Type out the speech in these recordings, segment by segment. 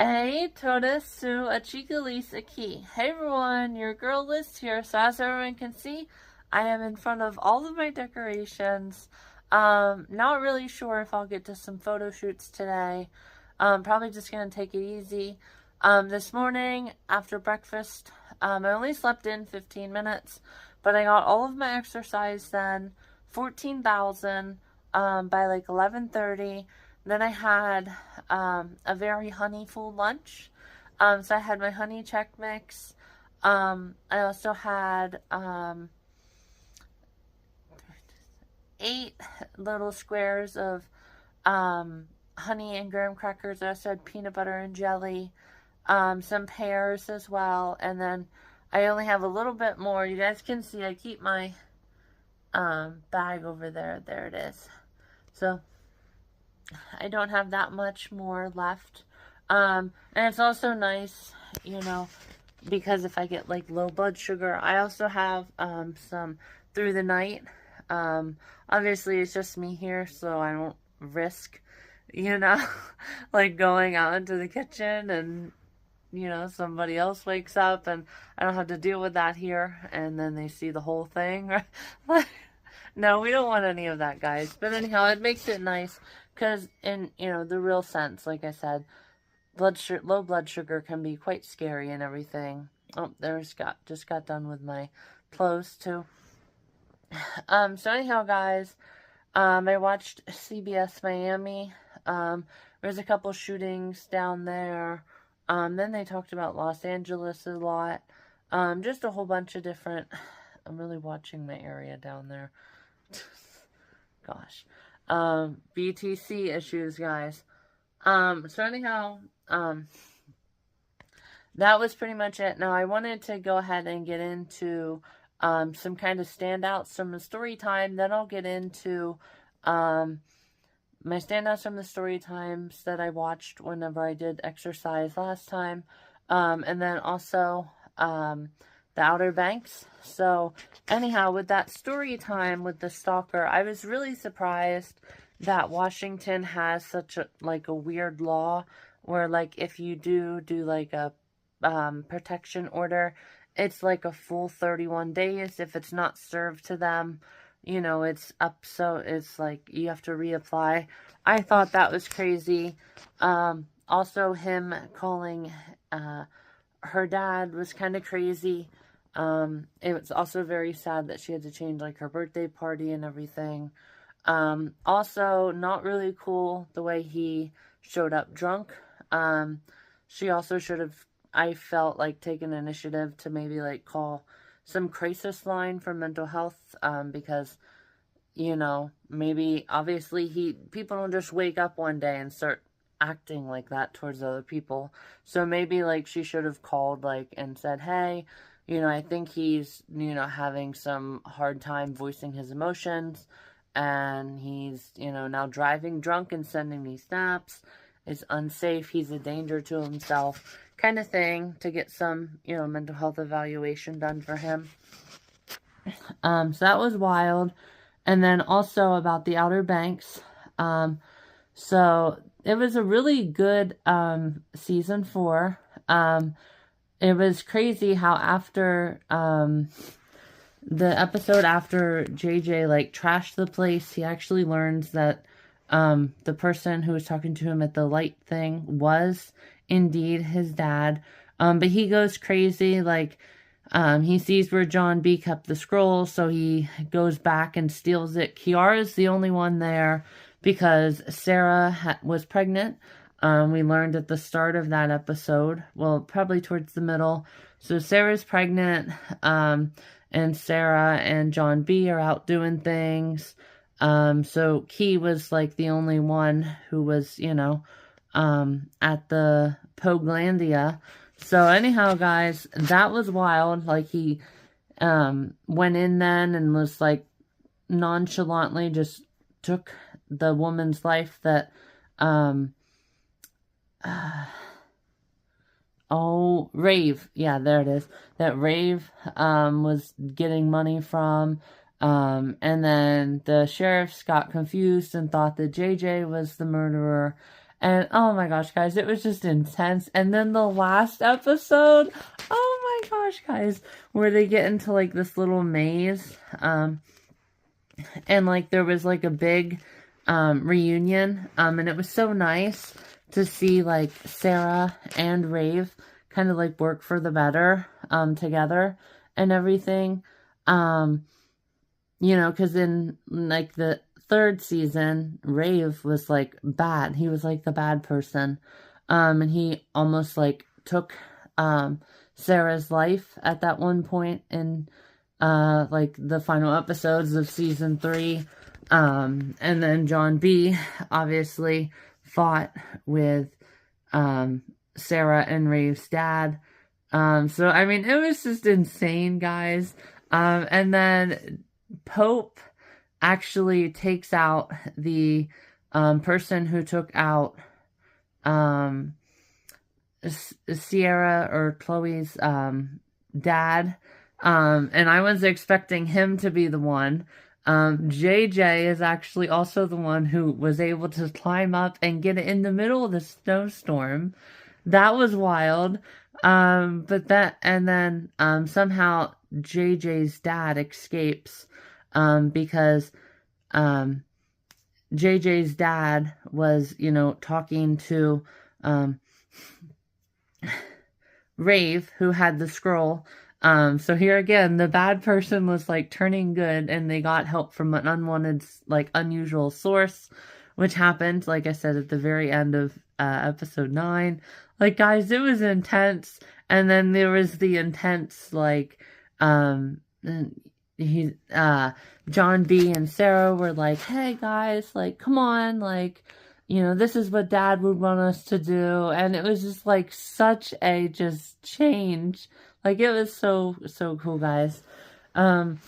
Hey, todas su a chica Lisa Key. Hey everyone, your girl Liz here. So as everyone can see, I am in front of all of my decorations. Not really sure if I'll get to some photo shoots today. Probably just gonna take it easy. This morning after breakfast, I only slept in 15 minutes, but I got all of my exercise then, 14,000, by like 11:30. Then I had a very honey-full lunch. So I had my honey check mix. I also had 8 little squares of honey and graham crackers. I also had peanut butter and jelly, some pears as well, and then I only have a little bit more. You guys can see I keep my bag over there. There it is. So I don't have that much more left. And it's also nice, because if I get like low blood sugar, I also have some through the night. Obviously it's just me here, so I don't risk, like going out into the kitchen and, somebody else wakes up and I don't have to deal with that here and then they see the whole thing. No, we don't want any of that, guys. But anyhow, it makes it nice because in, the real sense, like I said, low blood sugar can be quite scary and everything. Oh, just got done with my clothes too. So anyhow, guys, I watched CBS Miami. There's a couple shootings down there. Then they talked about Los Angeles a lot. Just a whole bunch of different. I'm really watching my area down there. Gosh. BTC issues, guys. So anyhow, that was pretty much it. Now, I wanted to go ahead and get into some kind of standouts from the story time. Then I'll get into my standouts from the story times that I watched whenever I did exercise last time. And then also the Outer Banks. So anyhow, with that story time with the stalker, I was really surprised that Washington has such a weird law where like if you do like a protection order, it's like a full 31 days. If it's not served to them, it's up, so it's like you have to reapply. I thought that was crazy. Also him calling her dad was kind of crazy. It was also very sad that she had to change like her birthday party and everything. Also not really cool the way he showed up drunk. She also should have, I felt like, taken initiative to maybe like call some crisis line for mental health, because, maybe obviously people don't just wake up one day and start acting like that towards other people. So maybe like she should have called like and said, hey, I think he's, having some hard time voicing his emotions and he's, now driving drunk and sending me snaps. Is unsafe. He's a danger to himself, kind of thing, to get some, mental health evaluation done for him. So that was wild. And then also about the Outer Banks. So it was a really good season 4. It was crazy how after the episode after JJ like trashed the place, he actually learns that the person who was talking to him at the light thing was indeed his dad. But he goes crazy, like, he sees where John B kept the scroll, so he goes back and steals it. Kiara's the only one there because Sarah was pregnant. We learned at the start of that episode, well, probably towards the middle. So Sarah's pregnant, and Sarah and John B are out doing things. So Key was like the only one who was, at the Poglandia. So anyhow, guys, that was wild. Like he, went in then and was like nonchalantly just took the woman's life that, Rave. Yeah, there it is. That Rave, was getting money from. And then the sheriffs got confused and thought that JJ was the murderer. And oh my gosh, guys, it was just intense. And then the last episode, oh my gosh, guys, where they get into like this little maze, and like there was like a big reunion, and it was so nice to see like Sarah and Rave kind of like work for the better together and everything. You know, because in like the third season, Rave was like bad. He was like the bad person. And he almost like took Sarah's life at that one point in like the final episodes of season 3. And then John B obviously fought with Sarah and Rave's dad. So I mean, it was just insane, guys. And then Pope actually takes out the person who took out Sierra or Chloe's dad. And I was expecting him to be the one. JJ is actually also the one who was able to climb up and get in the middle of the snowstorm. That was wild. But that, and then somehow JJ's dad escapes because JJ's dad was, you know, talking to Rave, who had the scroll. So here again, the bad person was like turning good, and they got help from an unwanted, like unusual source, which happened, like I said, at the very end of episode 9. Like, guys, it was intense. And then there was the intense, like, John B and Sarah were like, hey guys, like, come on, like, you know, this is what dad would want us to do. And it was just like such a just change. Like, it was so cool, guys. One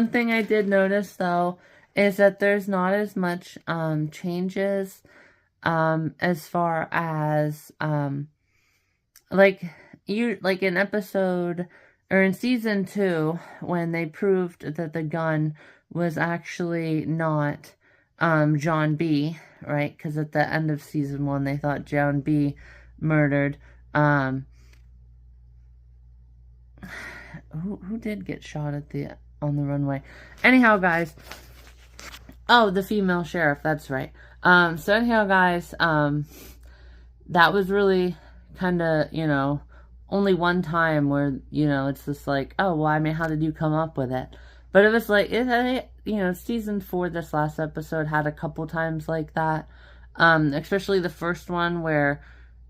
thing I did notice though is that there's not as much changes as far as like in episode or in season 2, when they proved that the gun was actually not John B, right? Because at the end of season 1, they thought John B murdered who did get shot at on the runway. Anyhow, guys. Oh, the female sheriff, that's right. So anyhow, guys, that was really kind of, you know, only one time where, you know, it's just like, oh, well, I mean, how did you come up with it? But it was like, you know, season 4, this last episode, had a couple times like that. Especially the first one where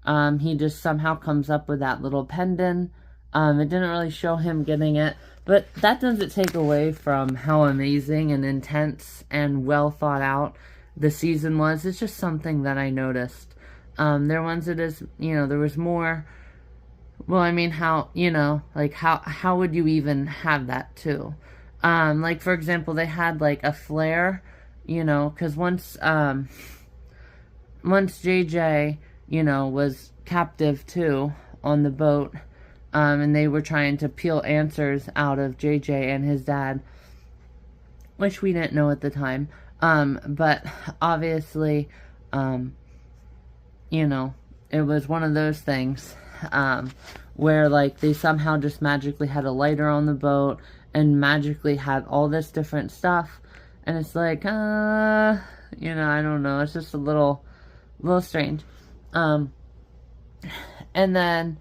he just somehow comes up with that little pendant. It didn't really show him getting it, but that doesn't take away from how amazing and intense and well thought out the season was. It's just something that I noticed. There ones that is, you know, there was more. Well, I mean, how, you know, like, how would you even have that, too? Like, for example, they had, like, a flare, you know, because once JJ, you know, was captive, too, on the boat, and they were trying to peel answers out of JJ and his dad, which we didn't know at the time, but obviously, you know, it was one of those things, where, like, they somehow just magically had a lighter on the boat and magically had all this different stuff. And it's like, you know, I don't know. It's just a little strange. And then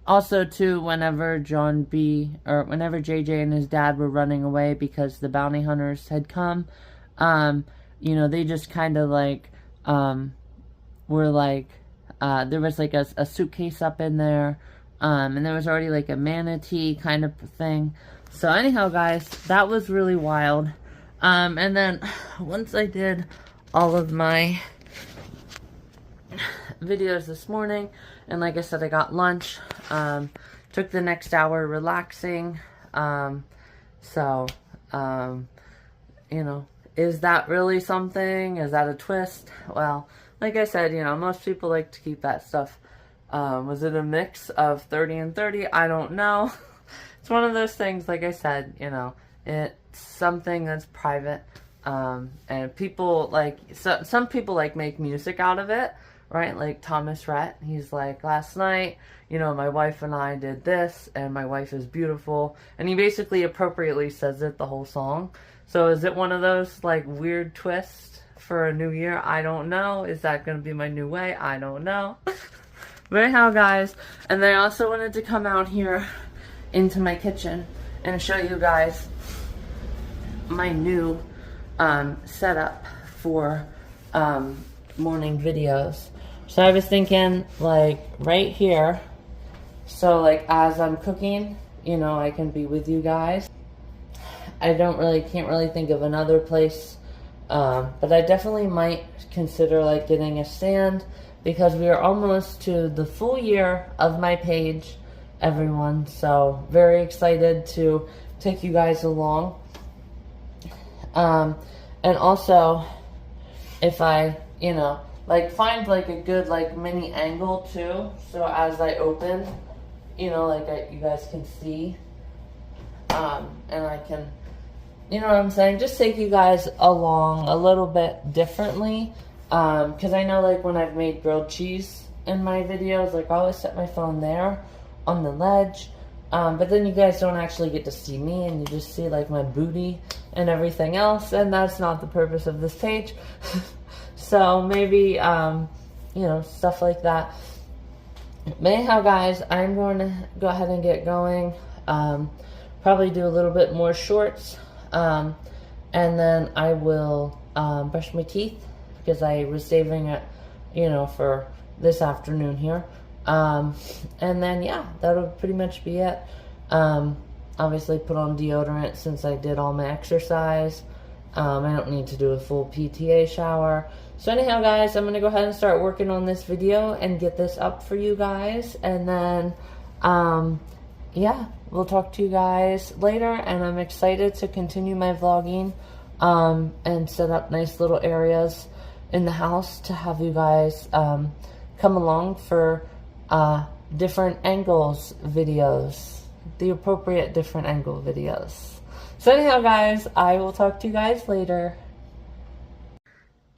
also, too, whenever whenever JJ and his dad were running away because the bounty hunters had come, you know, they just kind of, like, were like, there was like a suitcase up in there, and there was already like a manatee kind of thing. So anyhow, guys, that was really wild. And then once I did all of my videos this morning, and like I said, I got lunch, took the next hour relaxing. So you know, is that really something? Is that a twist? Well, like I said, you know, most people like to keep that stuff. Was it a mix of 30 and 30? I don't know. It's one of those things, like I said, you know, it's something that's private. And people like, some people like make music out of it, right? Like Thomas Rhett, he's like, last night, you know, my wife and I did this, and my wife is beautiful. And he basically appropriately says it the whole song. So is it one of those like weird twists for a new year? I don't know. Is that going to be my new way? I don't know. But anyhow, guys, and then I also wanted to come out here into my kitchen and show you guys my new setup for morning videos. So I was thinking, like, right here, so like as I'm cooking, you know, I can be with you guys. I can't really think of another place, but I definitely might consider like getting a stand, because we are almost to the full year of my page, everyone. So very excited to take you guys along. And also, if I, you know, like find like a good like mini angle too, so as I open, you know, like you guys can see, and I can, you know what I'm saying, just take you guys along a little bit differently, because I know like when I've made grilled cheese in my videos, like I always set my phone there on the ledge, but then you guys don't actually get to see me, and you just see like my booty and everything else, and that's not the purpose of this page. So maybe, you know, stuff like that. But anyhow, guys, I'm going to go ahead and get going. Probably do a little bit more shorts, and then I will brush my teeth, because I was saving it, you know, for this afternoon here. And then, yeah, that'll pretty much be it. Obviously put on deodorant since I did all my exercise. I don't need to do a full PTA shower. So anyhow, guys, I'm going to go ahead and start working on this video and get this up for you guys. And then, yeah, we'll talk to you guys later. And I'm excited to continue my vlogging, and set up nice little areas in the house to have you guys come along for different angles videos, the appropriate different angle videos. So anyhow, guys, I will talk to you guys later.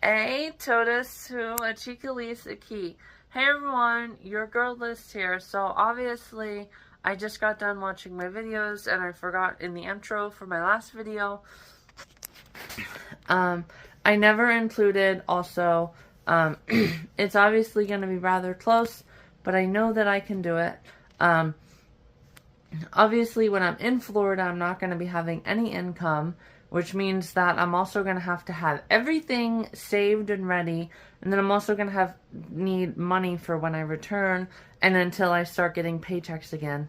Hey, todas who a chicalis a key. Hey everyone, your girl Liz here. So obviously, I just got done watching my videos, and I forgot in the intro for my last video. I never included also, it's obviously going to be rather close, but I know that I can do it. Obviously, when I'm in Florida, I'm not going to be having any income, which means that I'm also going to have everything saved and ready, and then I'm also going to need money for when I return, and until I start getting paychecks again.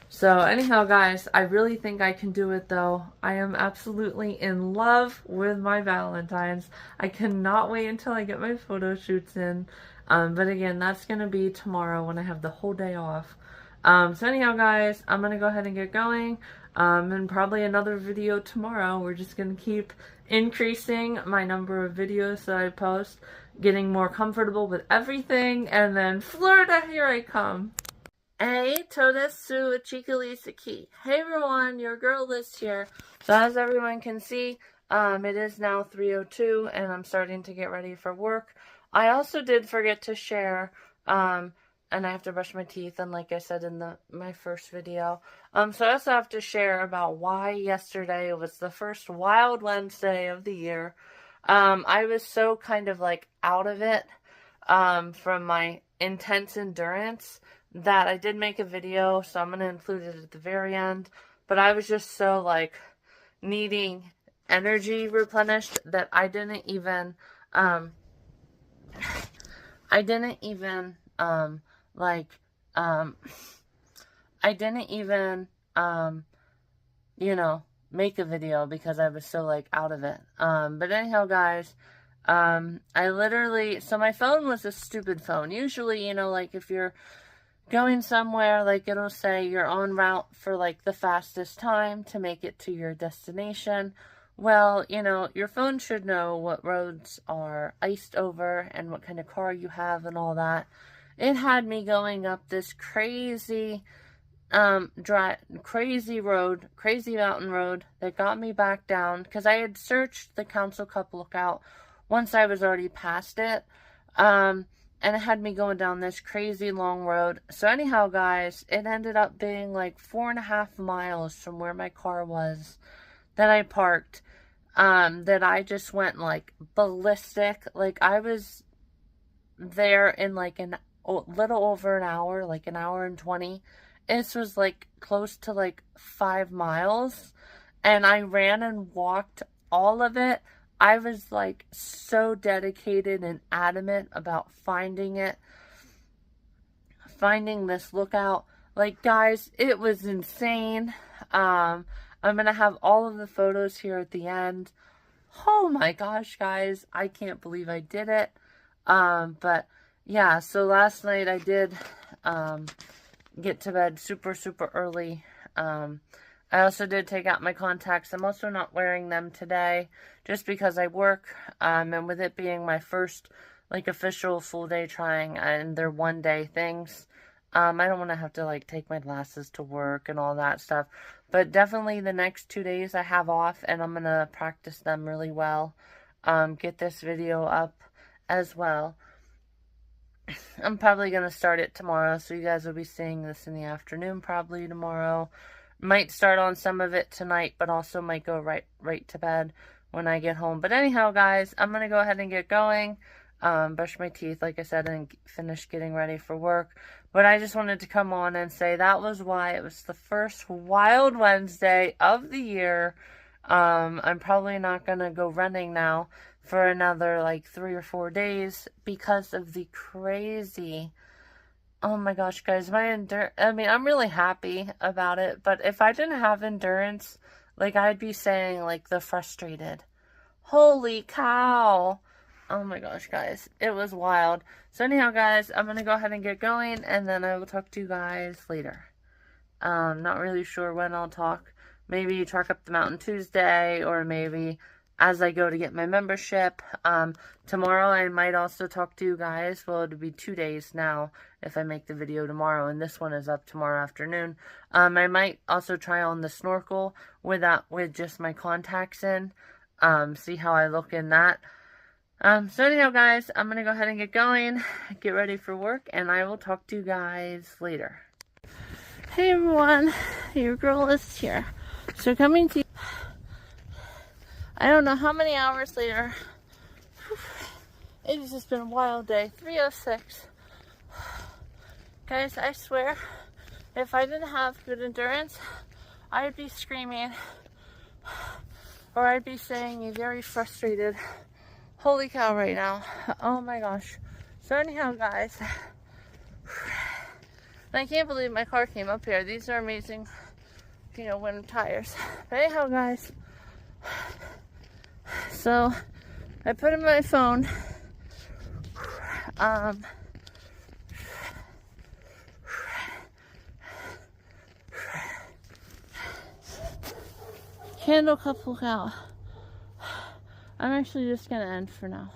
So anyhow, guys, I really think I can do it, though. I am absolutely in love with my Valentine's. I cannot wait until I get my photo shoots in. But again, that's going to be tomorrow when I have the whole day off. So anyhow, guys, I'm going to go ahead and get going. And probably another video tomorrow. We're just going to keep increasing my number of videos that I post, getting more comfortable with everything, and then Florida, here I come. Hey, todas su chicalis key. Hey everyone, your girl Liz here. So as everyone can see, it is now 3:02, and I'm starting to get ready for work. I also did forget to share, and I have to brush my teeth, and like I said in my first video, so I also have to share about why yesterday was the first Wild Wednesday of the year. I was so kind of like out of it, from my intense endurance, that I did make a video, so I'm going to include it at the very end, but I was just so like needing energy replenished that I didn't even, you know, make a video because I was so like out of it. But anyhow, guys, I literally, so my phone was a stupid phone. Usually, you know, like if you're going somewhere, like it'll say you're en route for like the fastest time to make it to your destination. Well, you know, your phone should know what roads are iced over and what kind of car you have and all that. It had me going up this crazy crazy road, crazy mountain road that got me back down, because I had searched the Council Cup lookout once I was already past it, and it had me going down this crazy long road. So anyhow, guys, it ended up being like 4.5 miles from where my car was that I parked, that I just went like ballistic. Like, I was there in like a little over an hour, like an hour and 20. This was like close to like 5 miles, and I ran and walked all of it. I was like so dedicated and adamant about finding this lookout. Like, guys, it was insane. I'm gonna have all of the photos here at the end. Oh my gosh, guys, I can't believe I did it. But yeah, so last night I did get to bed super, super early. I also did take out my contacts. I'm also not wearing them today just because I work, and with it being my first like official full day trying, and they're 1-day things, I don't want to have to like take my glasses to work and all that stuff. But definitely the next 2 days I have off, and I'm gonna practice them really well, get this video up as well. I'm probably going to start it tomorrow, so you guys will be seeing this in the afternoon probably tomorrow. Might start on some of it tonight, but also might go right to bed when I get home. But anyhow, guys, I'm going to go ahead and get going, brush my teeth, like I said, and finish getting ready for work. But I just wanted to come on and say that was why it was the first Wild Wednesday of the year. I'm probably not going to go running now for another like 3 or 4 days because of the crazy, oh my gosh, guys, I'm really happy about it, but if I didn't have endurance, like, I'd be saying like the frustrated. Holy cow. Oh my gosh, guys, it was wild. So anyhow, guys, I'm gonna go ahead and get going, and then I will talk to you guys later. Not really sure when I'll talk. Maybe Truck Up the Mountain Tuesday, or maybe as I go to get my membership. Tomorrow I might also talk to you guys. Well, it'll be 2 days now if I make the video tomorrow, and this one is up tomorrow afternoon. I might also try on the snorkel with just my contacts in. See how I look in that. So anyhow, guys, I'm going to go ahead and get going, get ready for work, and I will talk to you guys later. Hey everyone, your girl is here. So coming to you, I don't know how many hours later. It has just been a wild day. 3:06. Guys, I swear, if I didn't have good endurance, I'd be screaming, or I'd be saying a very frustrated, holy cow right now. Oh my gosh. So anyhow, guys, and I can't believe my car came up here. These are amazing, winter tires. But anyhow, guys, so I put in my phone, candle cup lookout. I'm actually just gonna end for now.